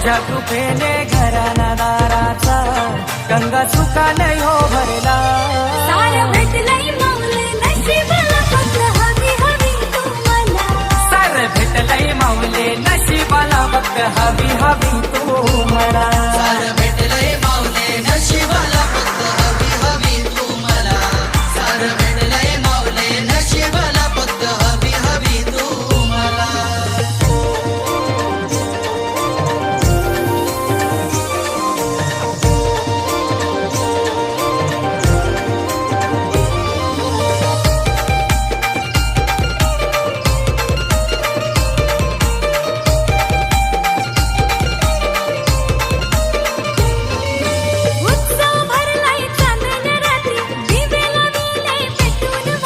तुझ्या कृपेने घराना दाराचा गंगा सुखाने हो भरला सार भेटलंय